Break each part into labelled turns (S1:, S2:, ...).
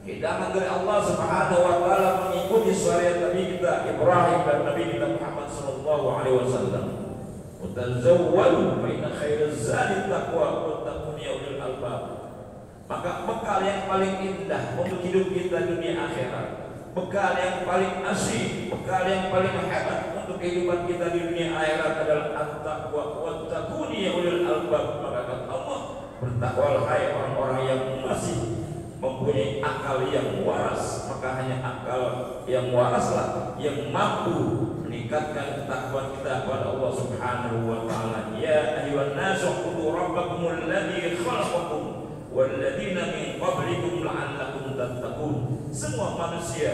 S1: hidangan dari Allah Subhanahu wa taala mengikuti syariat Nabi kita Ibrahim dan Nabi kita Muhammad sallallahu alaihi wasallam. Tazawwadu fa inna khairaz zadi taqwa wattaqun ya ulil albab. Maka bekal yang paling indah untuk hidup kita dunia akhirat, bekal yang paling asli, bekal yang paling hebat untuk kehidupan kita di dunia akhirat adalah at-taqwa wattaqun ya ulil albab. Maka kata Allah, bertakwalah hai orang-orang yang masih mempunyai akal yang waras. Maka hanya akal yang waraslah yang mampu meningkatkan ketakwaan kita kepada Allah Subhanahu wa taala. Ya ayyuhan nasu ubudu rabbakumul ladzi khalaqakum wal ladzina min qablikum la'allakum tattaqun. Semua manusia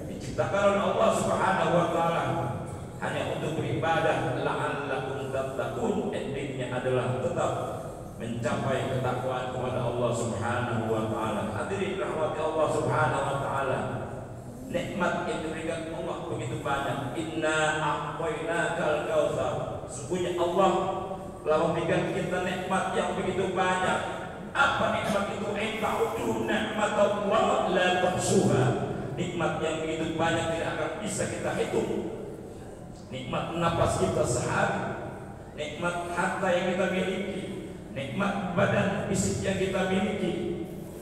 S1: diciptakan oleh Allah Subhanahu wa taala hanya untuk beribadah, la'allakum tattaqun. Endingnya adalah tetap mencapai ketakwaan kepada Allah Subhanahu wa taala. Hadirin rahmati Allah Subhanahu wa taala. Nikmat yang diberikan Allah begitu banyak. Inna a'tainakal kautsar. Sesungguhnya Allah telah memberikan kita nikmat yang begitu banyak. Apa nikmat itu? Ta'udhu ni'matallah la tuhsuha. Nikmat yang begitu banyak tidak akan bisa kita hitung. Nikmat napas kita sehari, nikmat harta yang kita miliki, nikmat badan fisik yang kita miliki.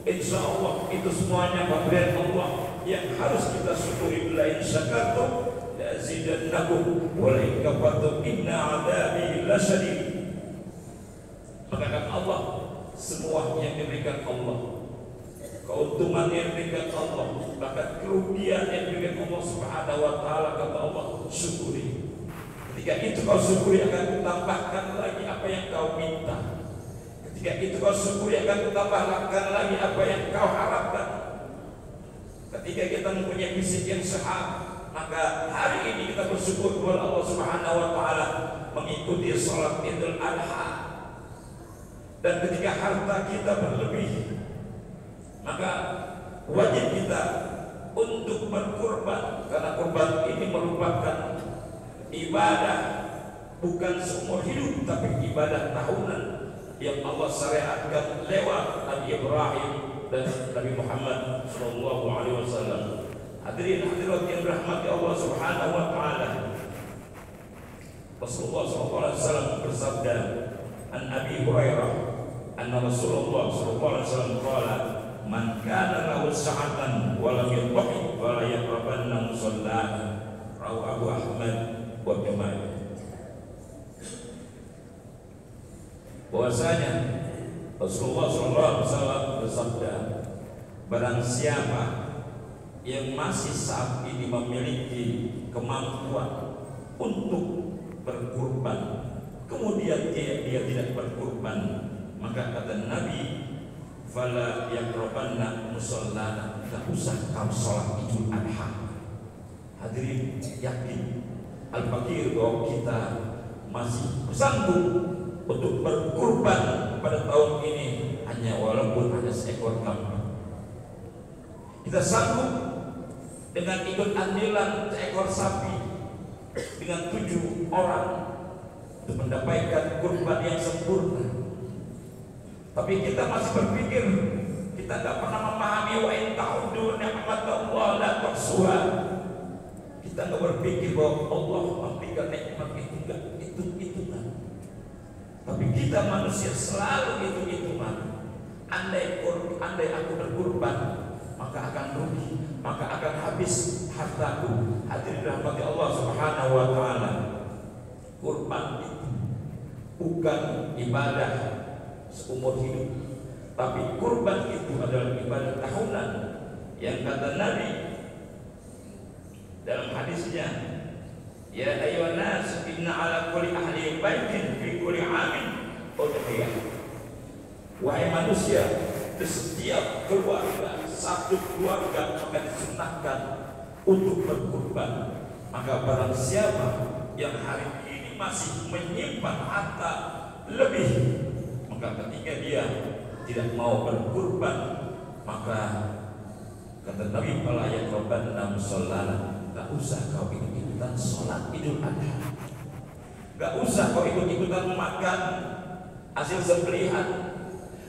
S1: Insya Allah itu semuanya pemberian Allah yang harus kita syukuri. La in syakartum la azidannakum wa la in kafartum inna 'adzabi lasyadid. Maka kata Allah, semua yang diberikan Allah, keuntungan yang diberikan Allah, bahkan kerugian yang diberikan Allah Subhanahu wa taala, kata Allah, syukuri. Ketika itu kau syukuri, akan kutambahkan lagi apa yang kau minta. Ketika itu kau syukuri, akan kutambahkan lagi apa yang kau harapkan. Ketika kita mempunyai fisik yang sehat, maka hari ini kita bersyukur kepada Allah Subhanahu wa taala mengikuti salat Idul Adha. Dan ketika harta kita berlebih, maka wajib kita untuk berkurban, karena kurban ini merupakan ibadah bukan seumur hidup, tapi ibadah tahunan yang Allah syariatkan lewat Nabi Ibrahim dan Nabi Muhammad sallallahu alaihi wasallam. Hadirin hadirat yang dirahmati Allah Subhanahu wa taala. Rasulullah sallallahu alaihi wasallam bersabda, an Abi Hurairah anna Rasulullah sallallahu alaihi wasallam qala, man kana lahu sa'atan wa lam yudhi wa la yaqrabanna musallana. Rawahu Abu Ahmad wa Tirmidzi. Bahwasanya Rasulullah SAW bersabda, barang siapa yang masih saat ini memiliki kemampuan untuk berkurban, kemudian dia tidak berkurban, maka kata Nabi, fala yaqrabanna musallana, tidak usah kau sholat Idul Adha. Hadirin yakin al-fakir bahwa kita masih sanggup untuk berkurban pada tahun ini, hanya walaupun hanya seekor kambing. Kita sanggup dengan ikut andilan seekor sapi dengan 7 orang untuk mendapatkan kurban yang sempurna. Tapi kita masih berpikir, kita tidak pernah memahami wa in ta'uddu ni'matallah la tuhsuha. Kita tidak berpikir bahwa Allah memberikan nikmat itu enggak hitung-hitungan. Tapi kita manusia selalu hitung-hitungan. Andai aku berkurban, maka akan rugi, maka akan habis hartaku. Hadirin rahmati Allah Subhanahu wa taala. Kurban itu bukan ibadah seumur hidup, tapi kurban itu adalah ibadah tahunan yang kata Nabi dalam hadisnya, ya ayyuhan nas inna ala kulli ahli baitin fi kulli amin udhiyah. Wahai manusia, di setiap keluarga, satu keluarga akan disunahkan untuk berkurban. Maka barang siapa yang hari ini masih menyimpan harta lebih, maka ketika dia tidak mau berkurban, maka kata Nabi, fala yaqrabanna musallana, gak usah kau ikut-ikutan sholat Idul Adha, gak usah kau ikut-ikutan makan hasil sembelihan,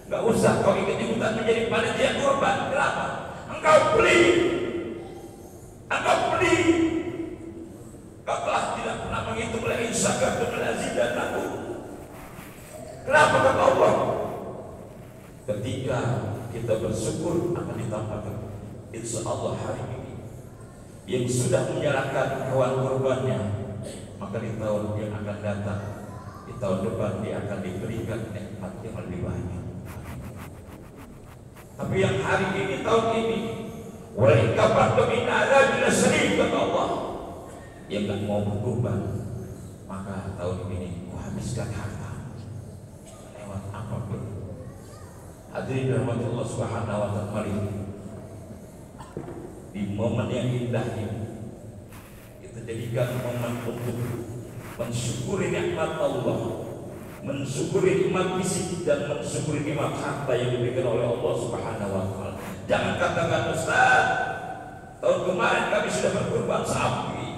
S1: gak usah kau ikut-ikutan menjadi panitia kurban. Kenapa? engkau beli, kau telah tidak pernah menghitung lagi zakat dan aku. Kenapa kata Allah? Ketika kita bersyukur akan ditambahkan. Insya Allah hari ini yang sudah menyerahkan hewan kurbannya, maka di tahun yang akan datang, di tahun depan dia akan diberikan nikmat yang lebih banyak. Tapi yang hari ini, tahun ini, walaika pandemi ada bila sedih kata Allah, yang tak mau berkurban, maka tahun ini habiskan harta lewat apapun. Hadirin rahmat Allah Subhanahu wa taala, di momen yang indah ini kita jadikan momen untuk mensyukuri nikmat Allah, mensyukuri nikmat fisik dan mensyukuri nikmat harta yang diberikan oleh Allah Subhanahu wa taala. Jangan katakan, Ustaz, tahun kemarin kami sudah berkurban sapi.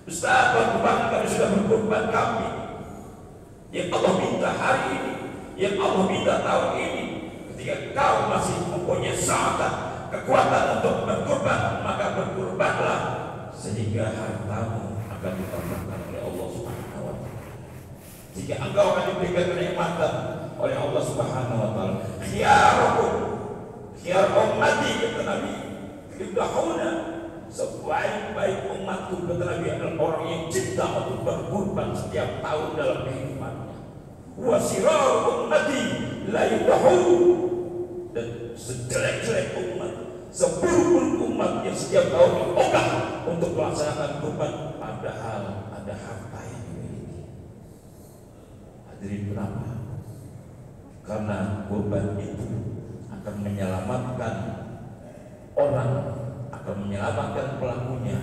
S1: Ustaz, tahun kemarin kami sudah berkurban kambing. Yang Allah minta hari ini, yang Allah minta tahun ini, ketika kau masih mempunyai sahabat kekuatan untuk berkurban, maka berkurbanlah sehingga hartamu akan ditambahkan oleh Allah Subhanahu wa taala. Jika engkau akan diberikan kenikmatan oleh Allah Subhanahu wa taala, khiyar ummati kata Nabi, yudahuna, sebaik-baik umatku kata Nabi adalah orang yang cinta untuk berkurban setiap tahun dalam kehidupannya. Wa sirar ummati la yudahu, dan sejelek-jelek umat, seburuk-buruk umat yang setiap tahun ogah untuk melaksanakan kurban padahal ada harta yang dimiliki. Hadirin, kenapa? Karena kurban itu akan menyelamatkan orang, akan menyelamatkan pelakunya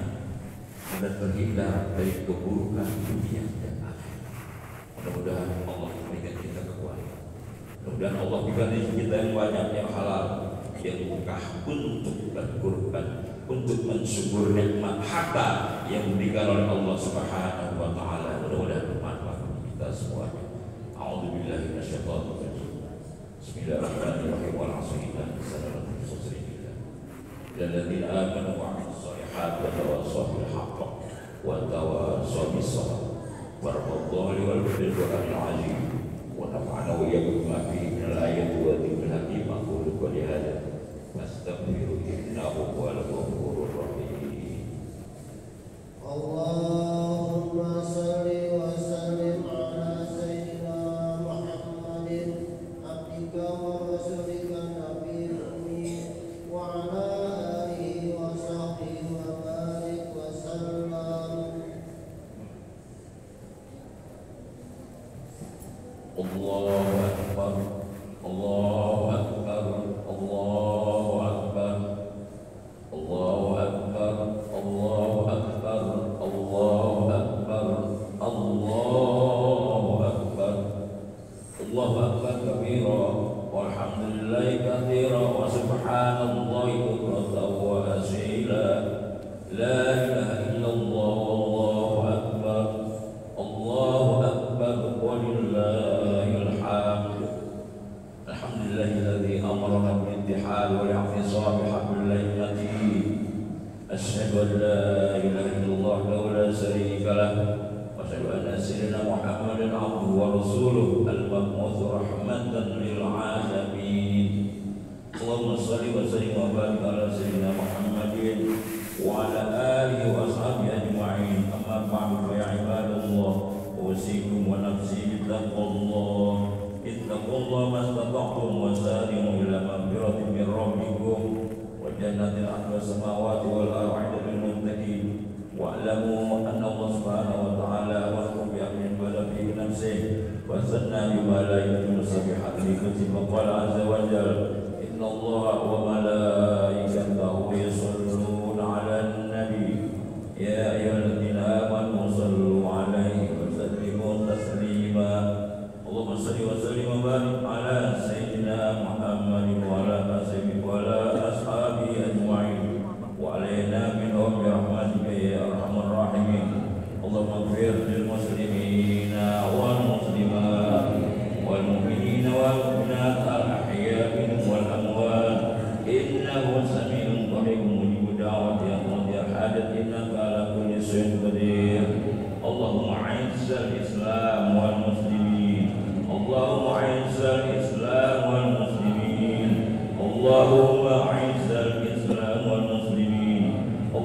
S1: dan terhindar dari keburukan dunia dan akhirat. Mudah-mudahan Allah memberikan kita kekuatan. Mudah-mudahan Allah berikan kita yang banyak yang halal, yang murah untuk berkurban, untuk mensyukur nikmat harta yang diberikan oleh Allah Subhanahu wa taala. Mudah-mudahan bermanfaat bagi kita semuanya. A'udzubillahi minasyaitonir rajim. Bismillahirrahmanirrahim. Wal 'asri innal insana lafi khusr illa alladzina amanu wa 'amilus shalihati wa tawassaw bil haqq wa tawassaw bis sabr. Warahmatullahi wabarakatuh. Azim. ونفعنا وإياكم بما فيه من الآيات والذكر الحكيم. أقول قولي هذا واستغفر إنه هو الغفور الرحيم. اللهم صل وسلم على سيدنا محمد عبدك ورسولك النبي الأمي وعلى آله وصحبه وبارك وسلم. Allahu Akbar, Allahu Akbar, Allahu Akbar, Allahu Akbar, Allahu Akbar, Allahu Akbar, Allahu Akbar, Allahu Akbar kabira, walhamdulillahi katsira, wa subhanallahi bukratan wa asila, la ilaha illallah, wallahu akbar, Allahu akbar, walillah. الذي أمرنا بالاتحاد والاعتصام بحبل الله المتين. أشهد أن لا إله إلا الله وحده لا شريك له وأشهد أن سيدنا محمدا عبده ورسوله المبعوث رحمة للعالمين. اللهم صل وسلم وبارك على سيدنا محمد وعلى آله وأصحابه أجمعين. أما بعد فيا عباد الله أوصيكم ونفسي بتقوى الله. اتقوا الله ما استطعتم وسارعوا إلى مغفرة من ربكم وجنة عرضها السماوات والأرض أعدت للمتقين. واعلموا أن الله سبحانه وتعالى أمركم بأمر بدا في نفسه وثنى بملائكته يسبحون بحمده فقال عز وجل إن الله وملائكته يصلون على النبي يا أيها الذين آمنوا صلوا عليه وسلموا تسليما. اللهم صل وسلم وبارك على سيدنا محمد وعلى أصحابه أجمعين وعلينا منهم برحمتك يا أرحم الراحمين. اللهم اغفر للمسلمين والمسلمات والمؤمنين والمؤمنات الأحياء منهم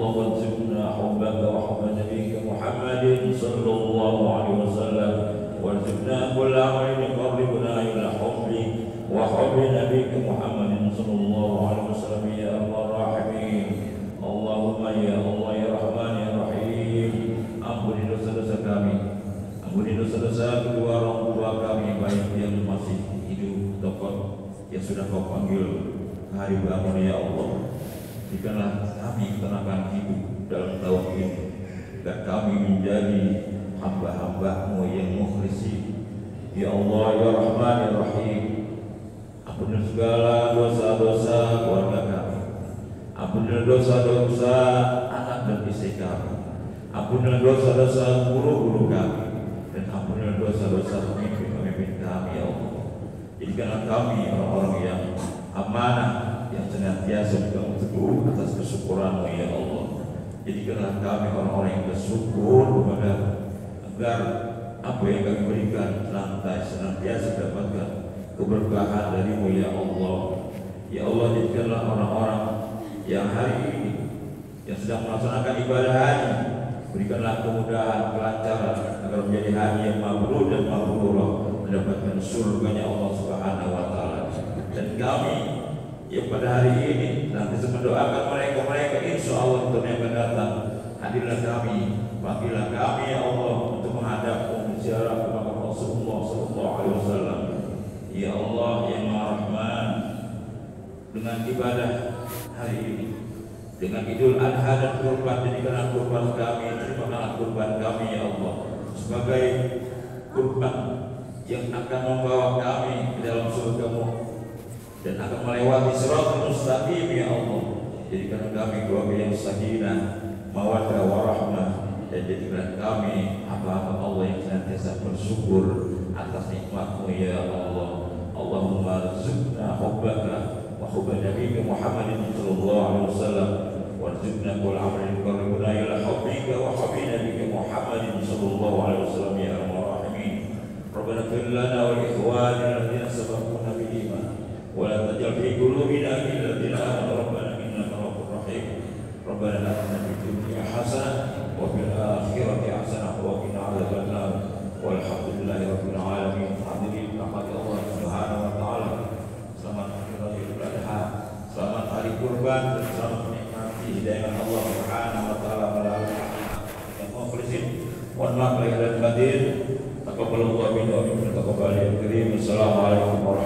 S1: اللهم ارزقنا حبك وحب نبيك محمد صلى الله عليه وسلم وارزقنا كل عمل يقربنا إلى حبك وحب نبيك محمد صلى الله عليه وسلم يا أرحم الراحمين. اللهم ya Allah ya Rahman ya Rahim, ampuni dosa-dosa kami, ampuni dosa-dosa kedua orang tua kami, baik yang masih hidup ataupun yang sudah kau panggil hari bangun ya Allah. Berikanlah kami ketenangan hidup dalam tauhid dan kami menjadi hamba-hamba-Mu yang mukhlisin. Ya Allah ya Rahman ya Rahim, ampuni segala dosa-dosa keluarga kami, ampunilah dosa-dosa anak dan istri kami, ampunilah dosa-dosa guru-guru kami, dan ampunilah dosa-dosa pemimpin-pemimpin kami ya Allah. Jadikanlah kami orang-orang yang amanah, yang senantiasa berpegang teguh atas kesyukuran-Mu ya Allah. Jadikanlah kami orang-orang yang bersyukur kepada agar apa yang kami berikan senantiasa dapatkan keberkahan dari-Mu ya Allah. Ya Allah, jadikanlah orang-orang yang hari ini yang sedang melaksanakan ibadah haji, berikanlah kemudahan, kelancaran agar menjadi haji yang mabrur dan mabrurah, mendapatkan surganya Allah Subhanahu wa taala. Dan kami yang pada hari ini nanti mendoakan mereka insya Allah untuk yang akan datang, hadirlah kami, panggillah kami ya Allah untuk menghadap ziarah kepada Rasulullah sallallahu alaihi wasallam. Ya Allah yang Maha Rahman, dengan ibadah hari ini, dengan Idul Adha dan kurban, jadikanlah kurban kami, terimalah kurban kami ya Allah sebagai kurban yang akan membawa kami ke dalam surga-Mu dan akan melewati siratal mustaqim ya Allah. Jadikanlah kami keluarga yang sakinah, mawaddah warahmah, dan jadikanlah kami hamba-hamba Allah yang senantiasa bersyukur atas nikmat-Mu ya Allah. Allahumma rizqna hubbaka wa hubba nabiyyika Muhammadin sallallahu alaihi wasallam warzuqna kull amalin yuqarribuna ila hubbika wa hubbi nabiyyika Muhammadin sallallahu alaihi wasallam ya arhamar rahimin. Rabbana ighfir lana wa li ikhwanina alladhina sabaquna bil iman wa la taj'al fi qulubina ghillan lil amanu rabbana innaka ra'ufur rahim. Rabbana atina fid dunya hasanah wa fil akhirati hasanah wa qina adzaban nar. Walhamdulillahi rabbil alamin. Hadirin rahmat Allah Subhanahu wa taala. Selamat hari Idul Adha, selamat hari kurban, dan selamat menikmati hidayah Allah Subhanahu wa taala melalui yang mukhlisin. Mohon maaf lahir dan batin. Taqabbalallahu minna wa minkum taqabbal ya karim. Assalamualaikum warahmatullahi wabarakatuh.